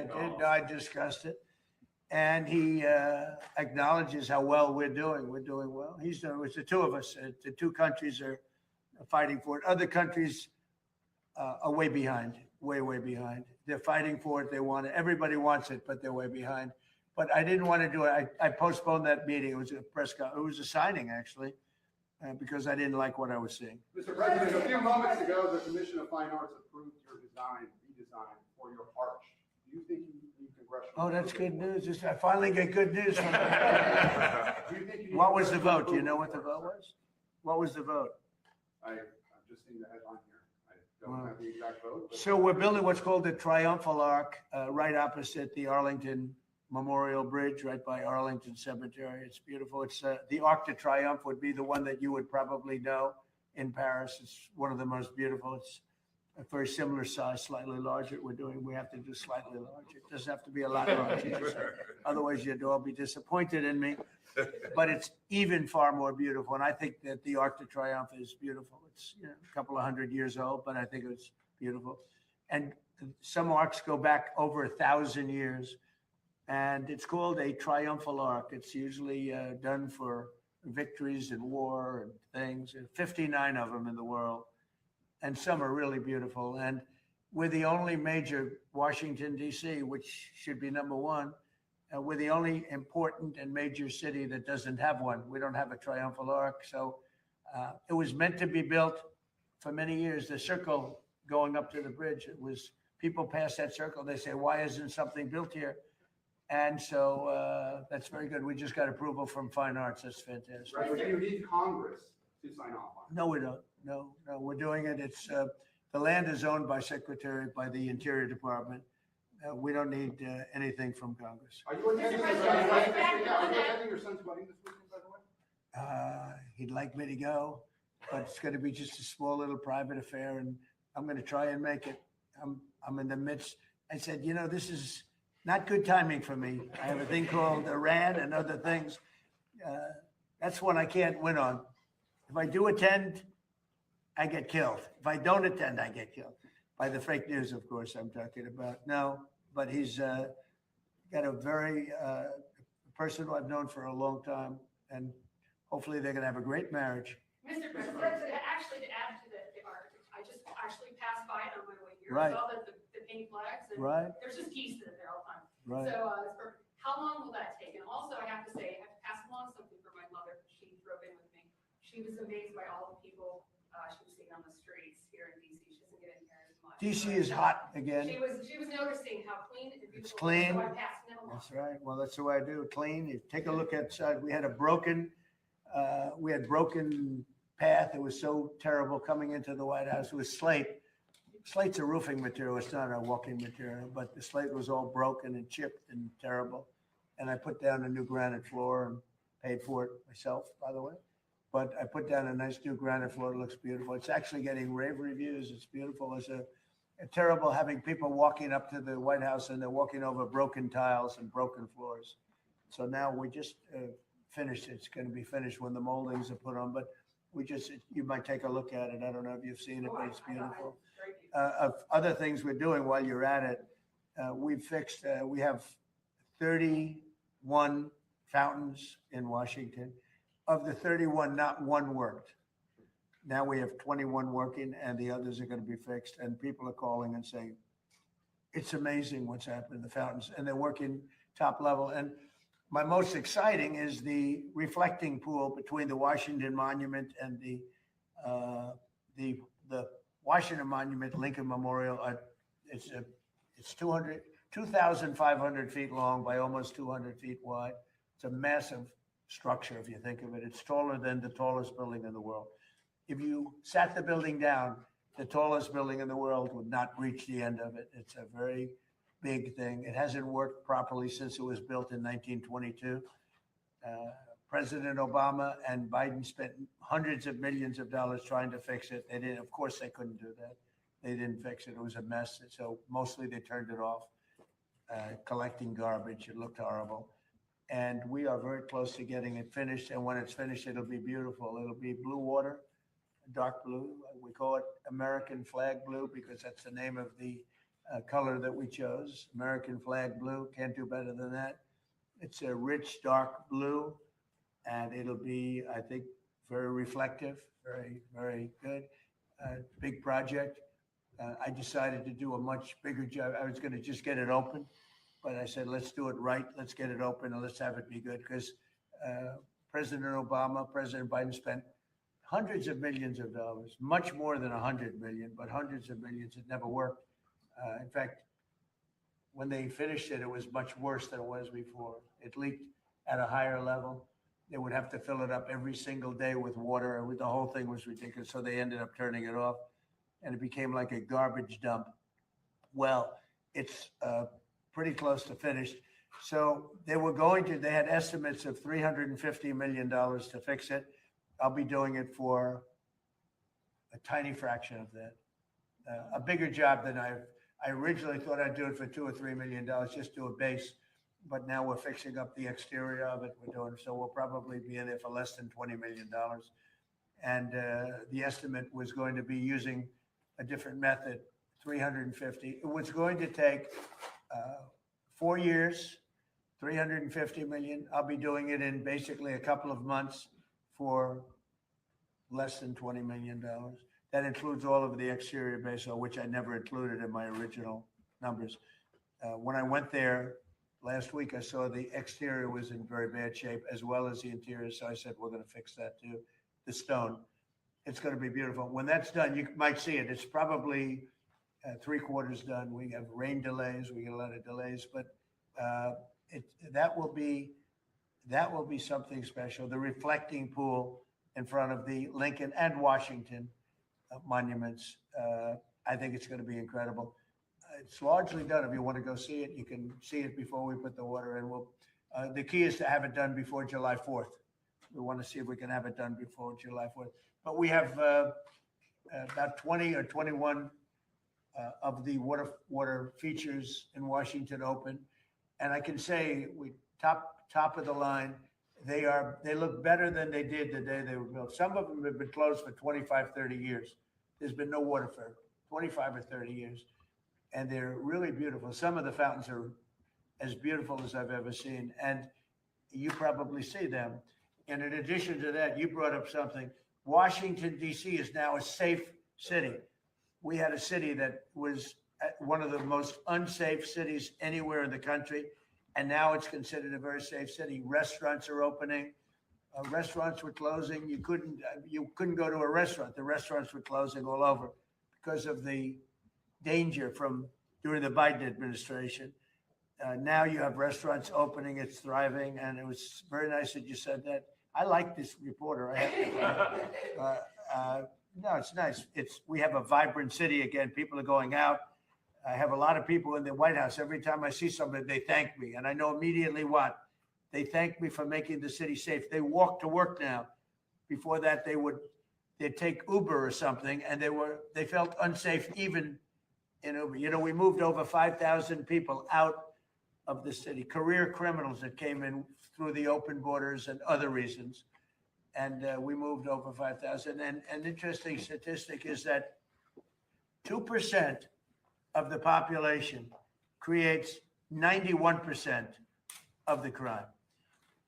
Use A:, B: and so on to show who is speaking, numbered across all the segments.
A: did. No, I discussed it. And he acknowledges how well we're doing. We're doing well. He's doing, it's the two of us. The two countries are fighting for it. Other countries are way behind, way behind. They're fighting for it. They want it. Everybody wants it, but they're way behind. But I didn't want to do it. I postponed that meeting. It was a press conference. It was a signing, actually, because I didn't like what I was seeing.
B: Mr. President, a few moments ago, the Commission of Fine Arts approved your redesign for your arch. Do you think you need congressional?
A: Oh, that's good news. I finally get good news from
B: Do you think you need
A: What was the
B: congressional
A: vote? Do you know
B: approval
A: what the
B: for
A: vote
B: it,
A: was? What was the vote?
B: sir? I've just seen the headline here. I don't have the exact vote. but-
A: So we're building what's called the Triumphal Arch, right opposite the Arlington Memorial Bridge, right by Arlington Cemetery. It's beautiful. It's the Arc de Triomphe would be the one that you would probably know in Paris. It's one of the most beautiful. It's a very similar size, slightly larger. We have to do slightly larger. It doesn't have to be a lot larger. Otherwise, you'd all be disappointed in me. But it's even far more beautiful. And I think that the Arc de Triomphe is beautiful. It's a couple of 100 years old, but I think it's beautiful. And some arcs go back over 1,000 years. And it's called a triumphal arc. It's usually done for victories in war and things. 59 of them in the world. And some are really beautiful. And we're the only major Washington, D.C., which should be number one. We're the only important and major city that doesn't have one. We don't have a triumphal arc. So it was meant to be built for many years. The circle going up to the bridge, it was people pass that circle. They say, why isn't something built here? And so that's very good. We just got approval from Fine Arts. That's fantastic.
B: Right, but you need Congress to sign off on it.
A: No, we don't. No, we're doing it. It's the land is owned by the Interior Department. We don't need anything from Congress.
B: Are you attending your son's wedding this weekend? Are you attending your son's wedding this weekend, by the way?
A: He'd like me to go, but it's going to be just a small little private affair, and I'm going to try and make it. I'm in the midst. I said, this is not good timing for me. I have a thing called Iran and other things. That's one I can't win on. If I do attend, I get killed. If I don't attend, I get killed. By the fake news, of course, I'm talking about. No, but he's got a very person who I've known for a long time, and hopefully they're going to have a great marriage.
C: Mr. President, actually, to add to the art, I just actually passed by it on my way here.
A: Right.
C: Saw the pink flags, and
A: Right.
C: there's just geese that are there all the time.
A: Right.
C: So it's perfect. How long will that take? And also, I have to say, I have to pass along something for my mother. She drove in with me. She was amazed by all the people she was seeing on the streets here in DC. She doesn't get in here as much.
A: DC is hot again.
C: She was noticing how clean and beautiful.
A: It's clean.
C: So I'm passing it along.
A: That's right. Well, that's the way I do. Clean. You take a look outside. We had broken path. It was so terrible coming into the White House. It was slate. Slate's a roofing material. It's not a walking material, but the slate was all broken and chipped and terrible. And I put down a new granite floor and paid for it myself, by the way. But I put down a nice new granite floor. It looks beautiful. It's actually getting rave reviews. It's beautiful. It's a terrible having people walking up to the White House and they're walking over broken tiles and broken floors. So now we just finished. It's going to be finished when the moldings are put on. But you might take a look at it. I don't know if you've seen it, but it's beautiful. Of other things we're doing while you're at it, we have 31 fountains in Washington. Of the 31, not one worked. Now we have 21 working and the others are going to be fixed. And people are calling and saying, it's amazing what's happened in the fountains. And they're working top level. And my most exciting is the reflecting pool between the Washington Monument and the Washington Monument, Lincoln Memorial. It's 2,500 feet long by almost 200 feet wide. It's a massive structure, if you think of it. It's taller than the tallest building in the world. If you sat the building down, the tallest building in the world would not reach the end of it. It's a very big thing. It hasn't worked properly since it was built in 1922. President Obama and Biden spent hundreds of millions of dollars trying to fix it. They didn't, of course they couldn't do that. They didn't fix it. It was a mess. So mostly they turned it off, collecting garbage. It looked horrible. And we are very close to getting it finished. And when it's finished, it'll be beautiful. It'll be blue water, dark blue. We call it American flag blue because that's the name of the color that we chose, American flag blue. Can't do better than that. It's a rich, dark blue, and it'll be, I think, very reflective, very, very good. Big project. I decided to do a much bigger job. I was going to just get it open, but I said, let's do it right. Let's get it open and let's have it be good, because President Obama, President Biden spent hundreds of millions of dollars, much more than 100 million, but hundreds of millions. It never worked. In fact, when they finished it, it was much worse than it was before. It leaked at a higher level. They would have to fill it up every single day with water. And the whole thing was ridiculous. So they ended up turning it off, and it became like a garbage dump. Well, it's pretty close to finished. So they had estimates of $350 million to fix it. I'll be doing it for a tiny fraction of that. A bigger job than I originally thought I'd do it for $2 or $3 million, just do a base. But now we're fixing up the exterior of it. So we'll probably be in there for less than $20 million. And the estimate was going to be using a different method, 350. It was going to take 4 years, 350 million. I'll be doing it in basically a couple of months for less than $20 million. That includes all of the exterior base, which I never included in my original numbers. When I went there last week, I saw the exterior was in very bad shape, as well as the interior. So I said, we're going to fix that too. The stone, it's going to be beautiful. When that's done, you might see it. It's probably 3/4 done. We have rain delays. We get a lot of delays, but that will be something special. The reflecting pool in front of the Lincoln and Washington monuments. I think it's going to be incredible. It's largely done. If you want to go see it, you can see it before we put the water in. The key is to have it done before July 4th. We want to see if we can have it done before July 4th. But we have about 20 or 21 of the water features in Washington open. And I can say we top of the line. They look better than they did the day they were built. Some of them have been closed for 25, 30 years. There's been no water for 25 or 30 years. And they're really beautiful. Some of the fountains are as beautiful as I've ever seen. And you probably see them. And in addition to that, you brought up something. Washington, D.C. is now a safe city. We had a city that was one of the most unsafe cities anywhere in the country. And now it's considered a very safe city. Restaurants are opening. Restaurants were closing. You couldn't go to a restaurant. The restaurants were closing all over because of the danger from during the Biden administration. Now you have restaurants opening. It's thriving. And it was very nice that you said that. I like this reporter. No, it's nice. We have a vibrant city again. People are going out. I have a lot of people in the White House. Every time I see somebody, they thank me. And I know immediately what. They thank me for making the city safe. They walk to work now. Before that, they'd take Uber or something, and they felt unsafe even in Uber. You know, we moved over 5,000 people out of the city, career criminals that came in through the open borders and other reasons. And we moved over 5,000. And an interesting statistic is that 2% of the population creates 91% of the crime.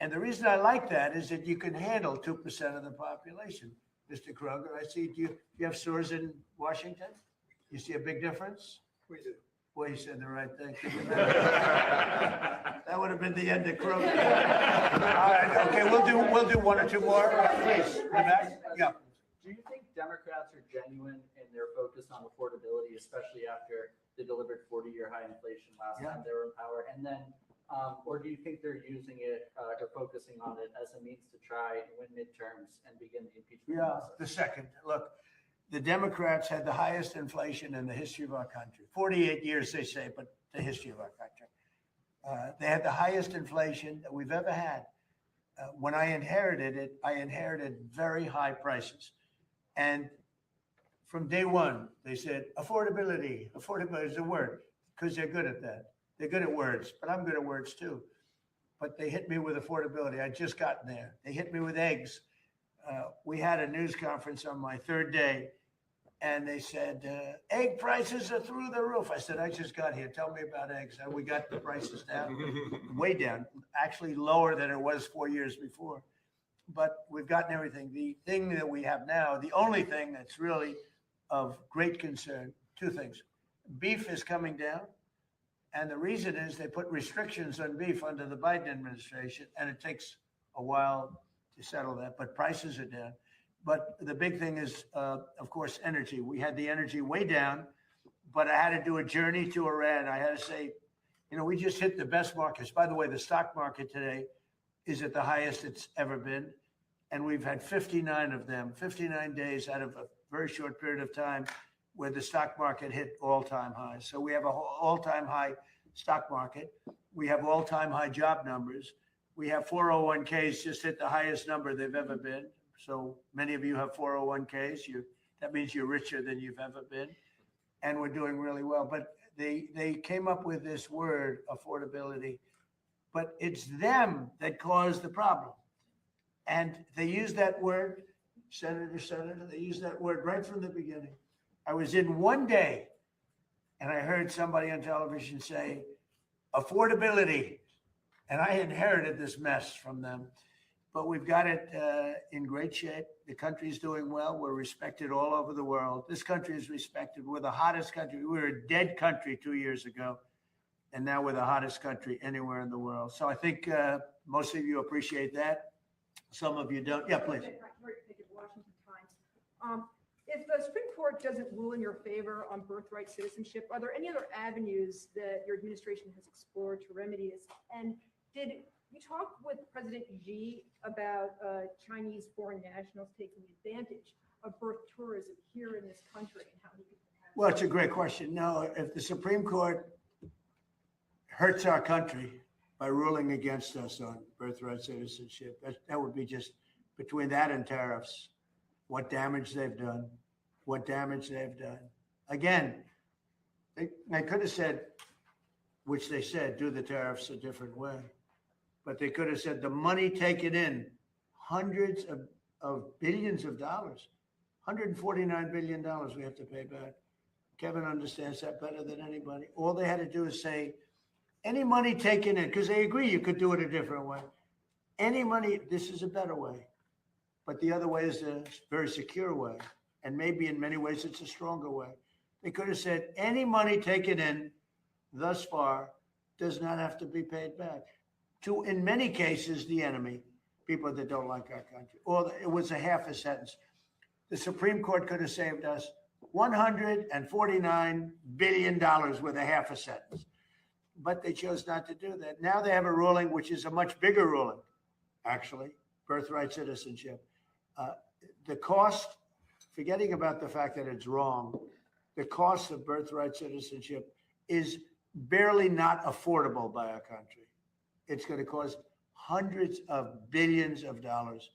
A: And the reason I like that is that you can handle 2% of the population. Mr. Kroger, I see, do you have stores in Washington? You see a big difference?
D: We do.
A: Well, you said the right thing. That would have been the end of Kroger. All right, okay, we'll do one or two more. Please, Rebecca. Yeah.
E: Do you think Democrats are genuine in their focus on affordability, especially after they delivered 40-year high inflation last time they were in power? And then, or do you think they're using it or focusing on it as a means to try and win midterms and begin the impeachment process?
A: The second. Look, the Democrats had the highest inflation in the history of our country. 48 years, they say, but the history of our country. They had the highest inflation that we've ever had. When I inherited it, I inherited very high prices. And from day one, they said, affordability is a word, because they're good at that. They're good at words, but I'm good at words too. But they hit me with affordability. I'd just gotten there. They hit me with eggs. We had a news conference on my third day, And they said, egg prices are through the roof. I said, I just got here. Tell me about eggs. And we got the prices down, way down, actually lower than it was 4 years before. But we've gotten everything. The thing that we have now, the only thing that's really of great concern, two things. Beef is coming down. And the reason is they put restrictions on beef under the Biden administration, and it takes a while to settle that, but prices are down. But the big thing is, of course, energy. We had the energy way down, but I had to do a journey to Iran. I had to say, we just hit the best markets. By the way, the stock market today is at the highest it's ever been. And we've had 59 of them, 59 days out of a very short period of time where the stock market hit all-time highs. So we have a all-time high stock market. We have all-time high job numbers. We have 401ks just hit the highest number they've ever been. So many of you have 401ks. That means you're richer than you've ever been. And we're doing really well. But they came up with this word, affordability. But it's them that caused the problem. And they used that word, Senator, they used that word right from the beginning. I was in one day and I heard somebody on television say, affordability. And I inherited this mess from them. But we've got it in great shape. The country's doing well. We're respected all over the world. This country is respected. We're the hottest country. We were a dead country 2 years ago. And now we're the hottest country anywhere in the world. So I think most of you appreciate that. Some of you don't. Yeah, please.
D: Washington Times. If the Supreme Court doesn't rule in your favor on birthright citizenship, are there any other avenues that your administration has explored to remedy this? And did you talk with President Xi about Chinese foreign nationals taking advantage of birth tourism here in this country and how he could have?
A: Well, it's a great question. No, if the Supreme Court hurts our country by ruling against us on birthright citizenship, that would be just between that and tariffs, what damage they've done, Again, they could have said, which they said, do the tariffs a different way. But they could have said the money taken in, hundreds of billions of dollars, $149 billion we have to pay back. Kevin understands that better than anybody. All they had to do is say, any money taken in, because they agree you could do it a different way. Any money, this is a better way. But the other way is a very secure way. And maybe in many ways it's a stronger way. They could have said, any money taken in thus far does not have to be paid back to, in many cases, the enemy, people that don't like our country. Or it was a half a sentence. The Supreme Court could have saved us $149 billion with a half a sentence. But they chose not to do that. Now they have a ruling, which is a much bigger ruling, actually, birthright citizenship. The cost, forgetting about the fact that it's wrong, the cost of birthright citizenship is barely not affordable by our country. It's going to cost hundreds of billions of dollars.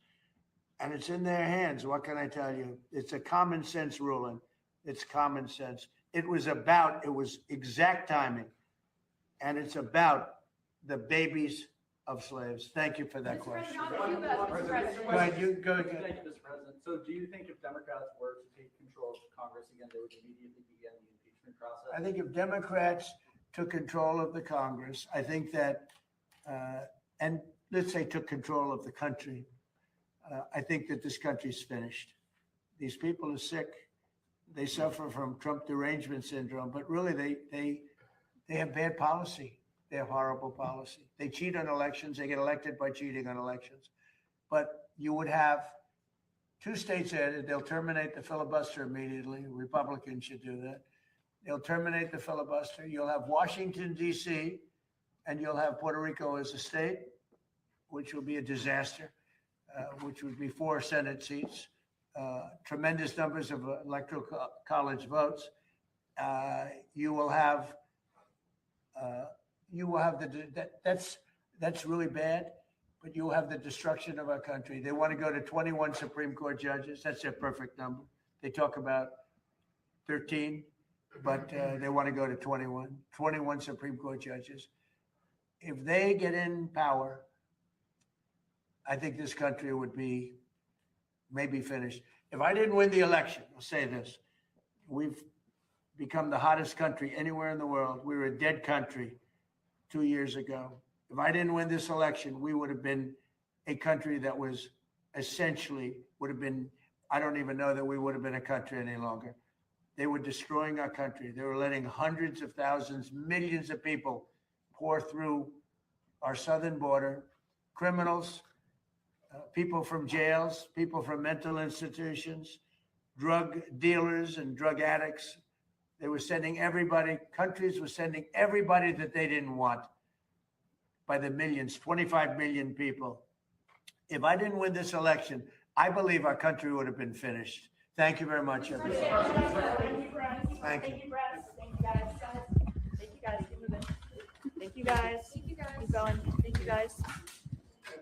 A: And it's in their hands. What can I tell you? It's a common sense ruling. It's common sense. It was exact timing. And it's about the babies of slaves. Thank you for that
C: Mr.
A: question.
C: President, Mr. President.
A: Go ahead, you go ahead.
E: Thank you, Mr. President. So do you think if Democrats were to take control of Congress again, they would immediately begin the impeachment process?
A: I think if Democrats took control of the Congress, I think that, and let's say took control of the country, I think that this country's finished. These people are sick. They suffer from Trump derangement syndrome, but really they have bad policy. They have horrible policy. They cheat on elections. They get elected by cheating on elections. But you would have two states added. They'll terminate the filibuster immediately. Republicans should do that. They'll terminate the filibuster. You'll have Washington, D.C., and you'll have Puerto Rico as a state, which will be a disaster, which would be 4 Senate seats, tremendous numbers of electoral college votes. You will have that's really bad, but you will have the destruction of our country. They want to go to 21 Supreme Court judges. That's their perfect number. They talk about 13, but they want to go to 21 Supreme Court judges. If they get in power, I think this country would be maybe finished. If I didn't win the election, I'll say this. We've become the hottest country anywhere in the world. We were a dead country 2 years ago. If I didn't win this election, we would have been a country that was essentially would have been, I don't even know that we would have been a country any longer. They were destroying our country. They were letting hundreds of thousands, millions of people pour through our southern border, criminals, people from jails, people from mental institutions, drug dealers and drug addicts. They were sending everybody, countries were sending everybody that they didn't want by the millions, 25 million people. If I didn't win this election, I believe our country would have been finished. Thank you very much, everybody.
D: Thank you, Brad.
A: Thank you.
D: Thank you, Brad. Thank you, guys. Thank you, guys. Keep moving. Thank you, guys.
C: Thank you, guys.
D: Keep going. Thank you, guys.